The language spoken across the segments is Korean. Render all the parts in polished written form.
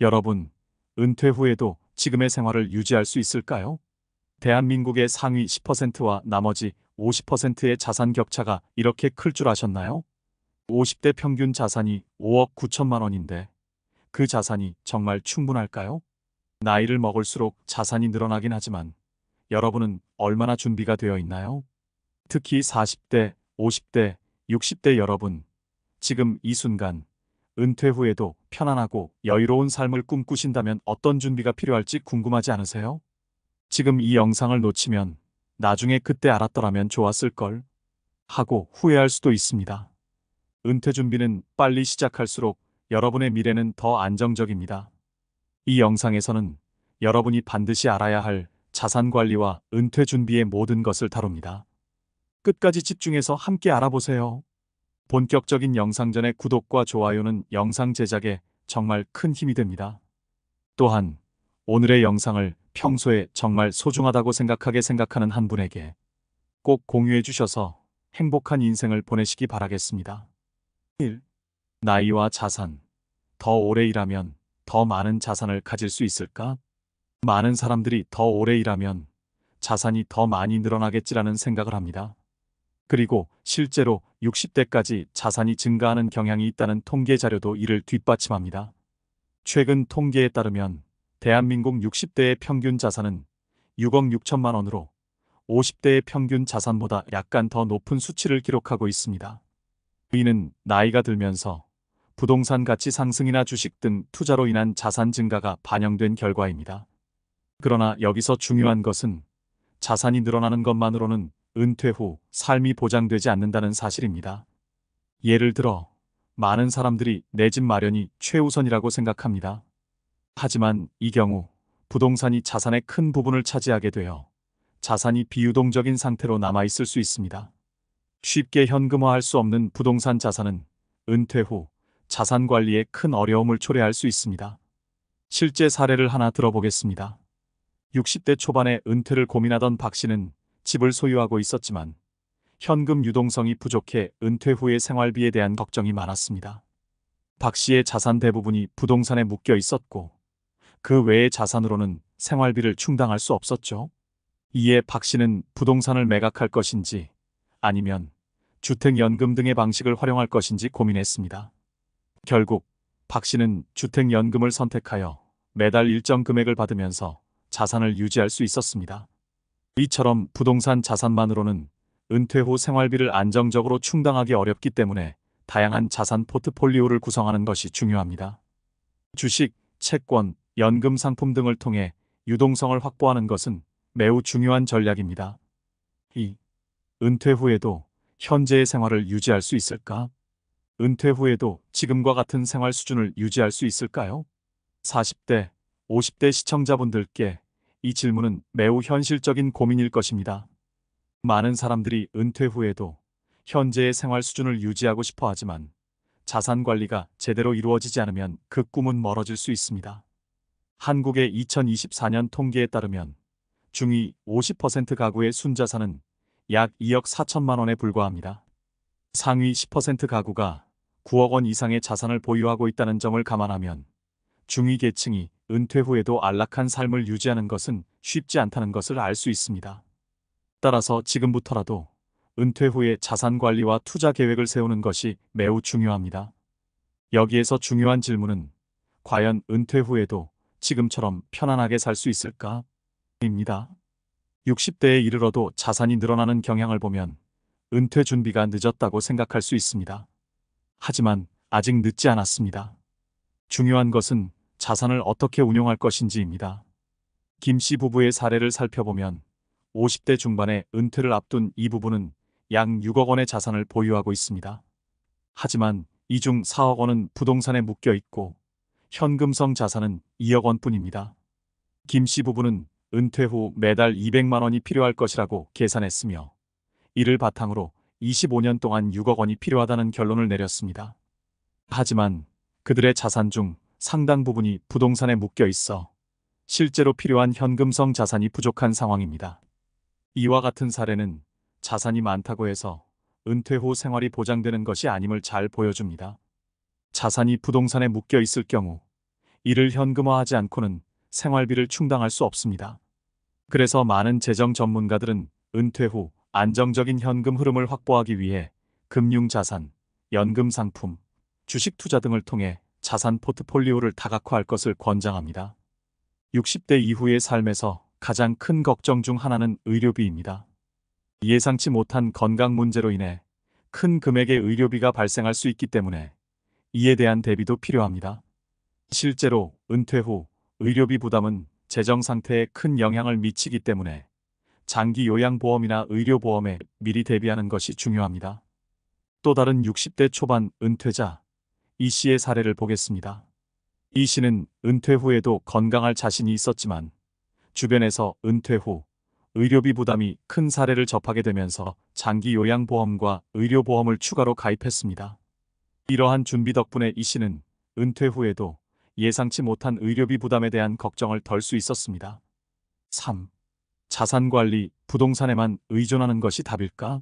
여러분, 은퇴 후에도 지금의 생활을 유지할 수 있을까요? 대한민국의 상위 10%와 나머지 50%의 자산 격차가 이렇게 클 줄 아셨나요? 50대 평균 자산이 5억 9천만 원인데 그 자산이 정말 충분할까요? 나이를 먹을수록 자산이 늘어나긴 하지만 여러분은 얼마나 준비가 되어 있나요? 특히 40대, 50대, 60대 여러분, 지금 이 순간 은퇴 후에도 편안하고 여유로운 삶을 꿈꾸신다면 어떤 준비가 필요할지 궁금하지 않으세요? 지금 이 영상을 놓치면 나중에 그때 알았더라면 좋았을걸 하고 후회할 수도 있습니다. 은퇴 준비는 빨리 시작할수록 여러분의 미래는 더 안정적입니다. 이 영상에서는 여러분이 반드시 알아야 할 자산 관리와 은퇴 준비의 모든 것을 다룹니다. 끝까지 집중해서 함께 알아보세요. 본격적인 영상 전에 구독과 좋아요는 영상 제작에 정말 큰 힘이 됩니다. 또한 오늘의 영상을 평소에 정말 소중하다고 생각하는 한 분에게 꼭 공유해 주셔서 행복한 인생을 보내시기 바라겠습니다. 1. 나이와 자산. 더 오래 일하면 더 많은 자산을 가질 수 있을까? 많은 사람들이 더 오래 일하면 자산이 더 많이 늘어나겠지라는 생각을 합니다. 그리고 실제로 60대까지 자산이 증가하는 경향이 있다는 통계 자료도 이를 뒷받침합니다. 최근 통계에 따르면 대한민국 60대의 평균 자산은 6억 6천만 원으로 50대의 평균 자산보다 약간 더 높은 수치를 기록하고 있습니다. 이는 나이가 들면서 부동산 가치 상승이나 주식 등 투자로 인한 자산 증가가 반영된 결과입니다. 그러나 여기서 중요한 것은 자산이 늘어나는 것만으로는 은퇴 후 삶이 보장되지 않는다는 사실입니다. 예를 들어 많은 사람들이 내 집 마련이 최우선이라고 생각합니다. 하지만 이 경우 부동산이 자산의 큰 부분을 차지하게 되어 자산이 비유동적인 상태로 남아있을 수 있습니다. 쉽게 현금화할 수 없는 부동산 자산은 은퇴 후 자산 관리에 큰 어려움을 초래할 수 있습니다. 실제 사례를 하나 들어보겠습니다. 60대 초반에 은퇴를 고민하던 박 씨는 집을 소유하고 있었지만 현금 유동성이 부족해 은퇴 후의 생활비에 대한 걱정이 많았습니다. 박 씨의 자산 대부분이 부동산에 묶여 있었고 그 외의 자산으로는 생활비를 충당할 수 없었죠. 이에 박 씨는 부동산을 매각할 것인지 아니면 주택연금 등의 방식을 활용할 것인지 고민했습니다. 결국 박 씨는 주택연금을 선택하여 매달 일정 금액을 받으면서 자산을 유지할 수 있었습니다. 이처럼 부동산 자산만으로는 은퇴 후 생활비를 안정적으로 충당하기 어렵기 때문에 다양한 자산 포트폴리오를 구성하는 것이 중요합니다. 주식, 채권, 연금 상품 등을 통해 유동성을 확보하는 것은 매우 중요한 전략입니다. 2. 은퇴 후에도 현재의 생활을 유지할 수 있을까? 은퇴 후에도 지금과 같은 생활 수준을 유지할 수 있을까요? 40대, 50대 시청자분들께 이 질문은 매우 현실적인 고민일 것입니다. 많은 사람들이 은퇴 후에도 현재의 생활 수준을 유지하고 싶어 하지만 자산 관리가 제대로 이루어지지 않으면 그 꿈은 멀어질 수 있습니다. 한국의 2024년 통계에 따르면 중위 50% 가구의 순자산은 약 2억 4천만 원에 불과합니다. 상위 10% 가구가 9억 원 이상의 자산을 보유하고 있다는 점을 감안하면 중위 계층이 은퇴 후에도 안락한 삶을 유지하는 것은 쉽지 않다는 것을 알 수 있습니다. 따라서 지금부터라도 은퇴 후에 자산 관리와 투자 계획을 세우는 것이 매우 중요합니다. 여기에서 중요한 질문은 과연 은퇴 후에도 지금처럼 편안하게 살 수 있을까? 입니다. 60대에 이르러도 자산이 늘어나는 경향을 보면 은퇴 준비가 늦었다고 생각할 수 있습니다. 하지만 아직 늦지 않았습니다. 중요한 것은 자산을 어떻게 운용할 것인지입니다. 김 씨 부부의 사례를 살펴보면 50대 중반에 은퇴를 앞둔 이 부부는 약 6억 원의 자산을 보유하고 있습니다. 하지만 이 중 4억 원은 부동산에 묶여 있고 현금성 자산은 2억 원뿐입니다. 김 씨 부부는 은퇴 후 매달 200만 원이 필요할 것이라고 계산했으며 이를 바탕으로 25년 동안 6억 원이 필요하다는 결론을 내렸습니다. 하지만 그들의 자산 중 상당 부분이 부동산에 묶여 있어 실제로 필요한 현금성 자산이 부족한 상황입니다. 이와 같은 사례는 자산이 많다고 해서 은퇴 후 생활이 보장되는 것이 아님을 잘 보여줍니다. 자산이 부동산에 묶여 있을 경우 이를 현금화하지 않고는 생활비를 충당할 수 없습니다. 그래서 많은 재정 전문가들은 은퇴 후 안정적인 현금 흐름을 확보하기 위해 금융자산, 연금 상품, 주식 투자 등을 통해 자산 포트폴리오를 다각화할 것을 권장합니다. 60대 이후의 삶에서 가장 큰 걱정 중 하나는 의료비입니다. 예상치 못한 건강 문제로 인해 큰 금액의 의료비가 발생할 수 있기 때문에 이에 대한 대비도 필요합니다. 실제로 은퇴 후 의료비 부담은 재정 상태에 큰 영향을 미치기 때문에 장기 요양보험이나 의료보험에 미리 대비하는 것이 중요합니다. 또 다른 60대 초반 은퇴자 이 씨의 사례를 보겠습니다. 이 씨는 은퇴 후에도 건강할 자신이 있었지만 주변에서 은퇴 후 의료비 부담이 큰 사례를 접하게 되면서 장기 요양보험과 의료보험을 추가로 가입했습니다. 이러한 준비 덕분에 이 씨는 은퇴 후에도 예상치 못한 의료비 부담에 대한 걱정을 덜 수 있었습니다. 3. 자산관리, 부동산에만 의존하는 것이 답일까?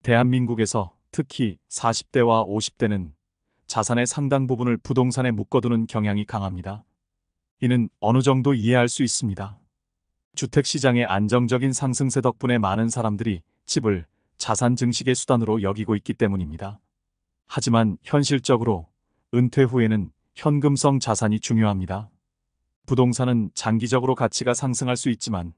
대한민국에서 특히 40대와 50대는 자산의 상당 부분을 부동산에 묶어두는 경향이 강합니다. 이는 어느 정도 이해할 수 있습니다. 주택시장의 안정적인 상승세 덕분에 많은 사람들이 집을 자산 증식의 수단으로 여기고 있기 때문입니다. 하지만 현실적으로 은퇴 후에는 현금성 자산이 중요합니다. 부동산은 장기적으로 가치가 상승할 수 있지만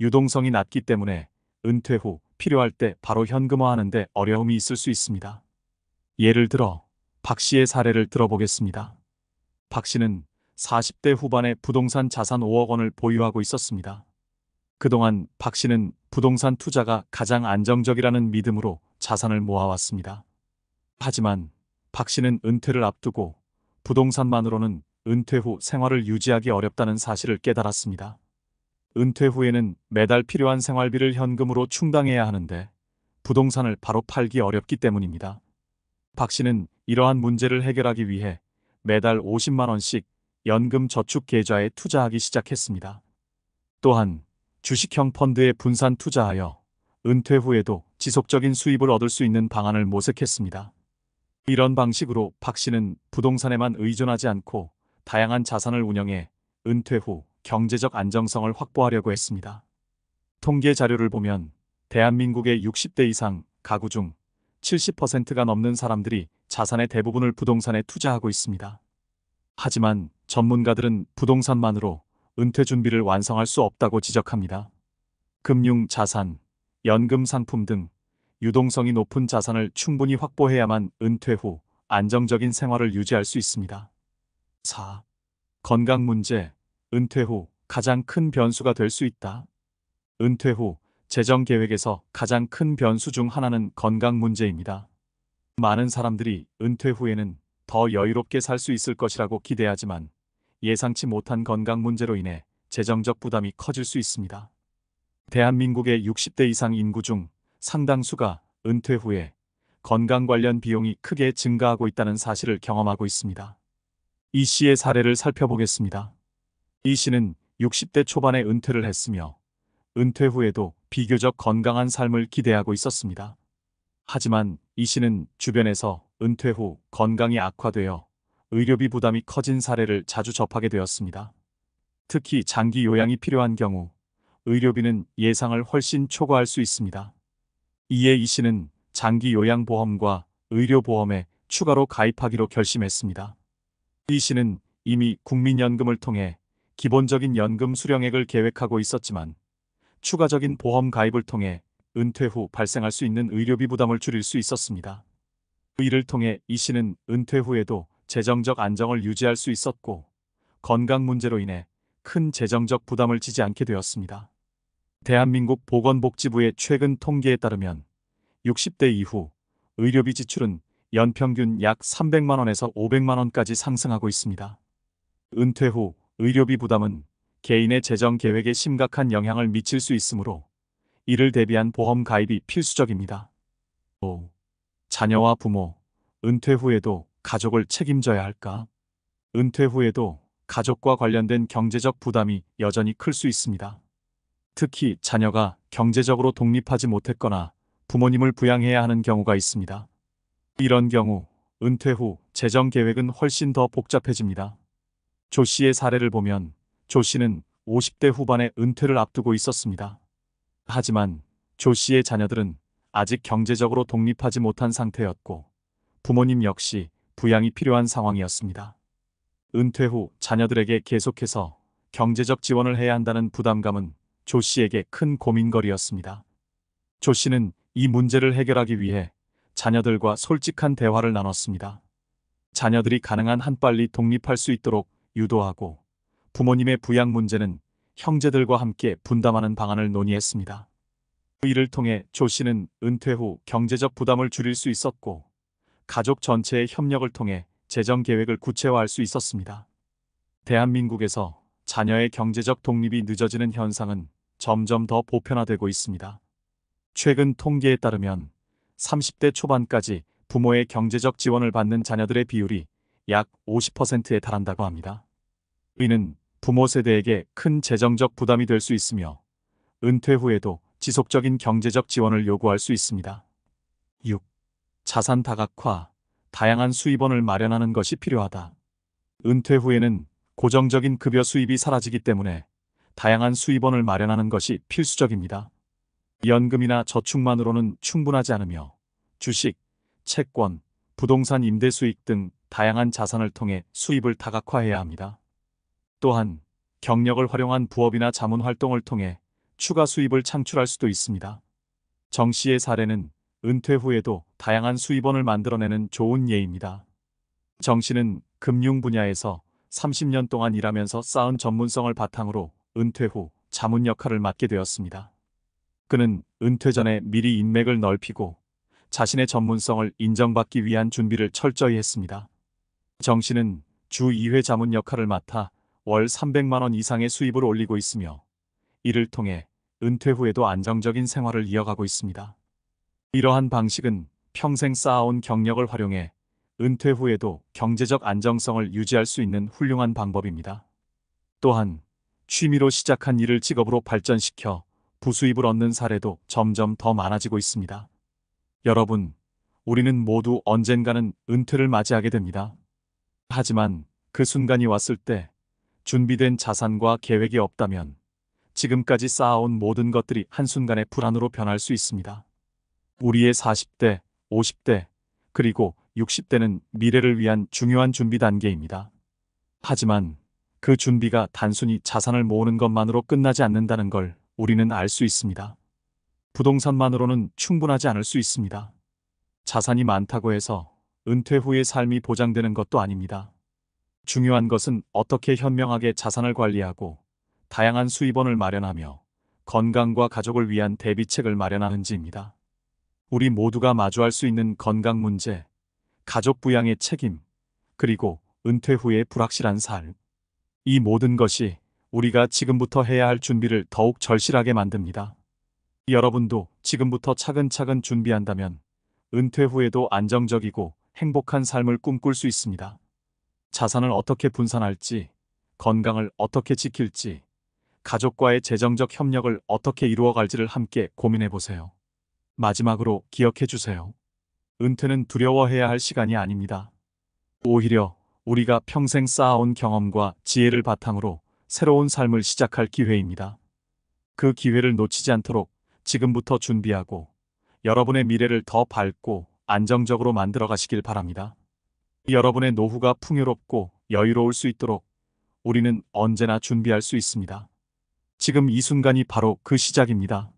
유동성이 낮기 때문에 은퇴 후 필요할 때 바로 현금화하는 데 어려움이 있을 수 있습니다. 예를 들어 박 씨의 사례를 들어보겠습니다. 박 씨는 40대 후반에 부동산 자산 5억 원을 보유하고 있었습니다. 그동안 박 씨는 부동산 투자가 가장 안정적이라는 믿음으로 자산을 모아왔습니다. 하지만 박 씨는 은퇴를 앞두고 부동산만으로는 은퇴 후 생활을 유지하기 어렵다는 사실을 깨달았습니다. 은퇴 후에는 매달 필요한 생활비를 현금으로 충당해야 하는데 부동산을 바로 팔기 어렵기 때문입니다. 박 씨는 이러한 문제를 해결하기 위해 매달 50만 원씩 연금 저축 계좌에 투자하기 시작했습니다. 또한 주식형 펀드에 분산 투자하여 은퇴 후에도 지속적인 수입을 얻을 수 있는 방안을 모색했습니다. 이런 방식으로 박 씨는 부동산에만 의존하지 않고 다양한 자산을 운영해 은퇴 후 경제적 안정성을 확보하려고 했습니다. 통계 자료를 보면 대한민국의 60대 이상 가구 중 70%가 넘는 사람들이 자산의 대부분을 부동산에 투자하고 있습니다. 하지만 전문가들은 부동산만으로 은퇴 준비를 완성할 수 없다고 지적합니다. 금융 자산, 연금 상품 등 유동성이 높은 자산을 충분히 확보해야만 은퇴 후 안정적인 생활을 유지할 수 있습니다. 4. 건강 문제, 은퇴 후 가장 큰 변수가 될 수 있다. 은퇴 후 재정 계획에서 가장 큰 변수 중 하나는 건강 문제입니다. 많은 사람들이 은퇴 후에는 더 여유롭게 살 수 있을 것이라고 기대하지만 예상치 못한 건강 문제로 인해 재정적 부담이 커질 수 있습니다. 대한민국의 60대 이상 인구 중 상당수가 은퇴 후에 건강 관련 비용이 크게 증가하고 있다는 사실을 경험하고 있습니다. 이 씨의 사례를 살펴보겠습니다. 이 씨는 60대 초반에 은퇴를 했으며 은퇴 후에도 비교적 건강한 삶을 기대하고 있었습니다. 하지만 이 씨는 주변에서 은퇴 후 건강이 악화되어 의료비 부담이 커진 사례를 자주 접하게 되었습니다. 특히 장기 요양이 필요한 경우 의료비는 예상을 훨씬 초과할 수 있습니다. 이에 이 씨는 장기 요양보험과 의료보험에 추가로 가입하기로 결심했습니다. 이 씨는 이미 국민연금을 통해 기본적인 연금 수령액을 계획하고 있었지만 추가적인 보험 가입을 통해 은퇴 후 발생할 수 있는 의료비 부담을 줄일 수 있었습니다. 이를 통해 이 씨는 은퇴 후에도 재정적 안정을 유지할 수 있었고 건강 문제로 인해 큰 재정적 부담을 지지 않게 되었습니다. 대한민국 보건복지부의 최근 통계에 따르면 60대 이후 의료비 지출은 연평균 약 300만 원에서 500만 원까지 상승하고 있습니다. 은퇴 후 의료비 부담은 개인의 재정 계획에 심각한 영향을 미칠 수 있으므로 이를 대비한 보험 가입이 필수적입니다. 5. 자녀와 부모, 은퇴 후에도 가족을 책임져야 할까? 은퇴 후에도 가족과 관련된 경제적 부담이 여전히 클 수 있습니다. 특히 자녀가 경제적으로 독립하지 못했거나 부모님을 부양해야 하는 경우가 있습니다. 이런 경우 은퇴 후 재정 계획은 훨씬 더 복잡해집니다. 조 씨의 사례를 보면 조 씨는 50대 후반에 은퇴를 앞두고 있었습니다. 하지만 조 씨의 자녀들은 아직 경제적으로 독립하지 못한 상태였고 부모님 역시 부양이 필요한 상황이었습니다. 은퇴 후 자녀들에게 계속해서 경제적 지원을 해야 한다는 부담감은 조 씨에게 큰 고민거리였습니다. 조 씨는 이 문제를 해결하기 위해 자녀들과 솔직한 대화를 나눴습니다. 자녀들이 가능한 한 빨리 독립할 수 있도록 유도하고 부모님의 부양 문제는 형제들과 함께 분담하는 방안을 논의했습니다. 이를 통해 조 씨는 은퇴 후 경제적 부담을 줄일 수 있었고 가족 전체의 협력을 통해 재정 계획을 구체화할 수 있었습니다. 대한민국에서 자녀의 경제적 독립이 늦어지는 현상은 점점 더 보편화되고 있습니다. 최근 통계에 따르면 30대 초반까지 부모의 경제적 지원을 받는 자녀들의 비율이 약 50%에 달한다고 합니다. 이는 부모 세대에게 큰 재정적 부담이 될 수 있으며 은퇴 후에도 지속적인 경제적 지원을 요구할 수 있습니다. 6. 자산 다각화, 다양한 수입원을 마련하는 것이 필요하다. 은퇴 후에는 고정적인 급여 수입이 사라지기 때문에 다양한 수입원을 마련하는 것이 필수적입니다. 연금이나 저축만으로는 충분하지 않으며 주식, 채권, 부동산 임대 수익 등 다양한 자산을 통해 수입을 다각화해야 합니다. 또한 경력을 활용한 부업이나 자문 활동을 통해 추가 수입을 창출할 수도 있습니다. 정 씨의 사례는 은퇴 후에도 다양한 수입원을 만들어내는 좋은 예입니다. 정 씨는 금융 분야에서 30년 동안 일하면서 쌓은 전문성을 바탕으로 은퇴 후 자문 역할을 맡게 되었습니다. 그는 은퇴 전에 미리 인맥을 넓히고 자신의 전문성을 인정받기 위한 준비를 철저히 했습니다. 정 씨는 주 2회 자문 역할을 맡아 월 300만 원 이상의 수입을 올리고 있으며 이를 통해 은퇴 후에도 안정적인 생활을 이어가고 있습니다. 이러한 방식은 평생 쌓아온 경력을 활용해 은퇴 후에도 경제적 안정성을 유지할 수 있는 훌륭한 방법입니다. 또한 취미로 시작한 일을 직업으로 발전시켜 부수입을 얻는 사례도 점점 더 많아지고 있습니다. 여러분, 우리는 모두 언젠가는 은퇴를 맞이하게 됩니다. 하지만 그 순간이 왔을 때 준비된 자산과 계획이 없다면 지금까지 쌓아온 모든 것들이 한순간에 불안으로 변할 수 있습니다. 우리의 40대, 50대, 그리고 60대는 미래를 위한 중요한 준비 단계입니다. 하지만 그 준비가 단순히 자산을 모으는 것만으로 끝나지 않는다는 걸 우리는 알 수 있습니다. 부동산만으로는 충분하지 않을 수 있습니다. 자산이 많다고 해서 은퇴 후의 삶이 보장되는 것도 아닙니다. 중요한 것은 어떻게 현명하게 자산을 관리하고 다양한 수입원을 마련하며 건강과 가족을 위한 대비책을 마련하는지입니다. 우리 모두가 마주할 수 있는 건강 문제, 가족 부양의 책임, 그리고 은퇴 후의 불확실한 삶. 이 모든 것이 우리가 지금부터 해야 할 준비를 더욱 절실하게 만듭니다. 여러분도 지금부터 차근차근 준비한다면 은퇴 후에도 안정적이고 행복한 삶을 꿈꿀 수 있습니다. 자산을 어떻게 분산할지, 건강을 어떻게 지킬지, 가족과의 재정적 협력을 어떻게 이루어갈지를 함께 고민해 보세요. 마지막으로 기억해 주세요. 은퇴는 두려워해야 할 시간이 아닙니다. 오히려 우리가 평생 쌓아온 경험과 지혜를 바탕으로 새로운 삶을 시작할 기회입니다. 그 기회를 놓치지 않도록 지금부터 준비하고 여러분의 미래를 더 밝고 안정적으로 만들어 가시길 바랍니다. 여러분의 노후가 풍요롭고 여유로울 수 있도록 우리는 언제나 준비할 수 있습니다. 지금 이 순간이 바로 그 시작입니다.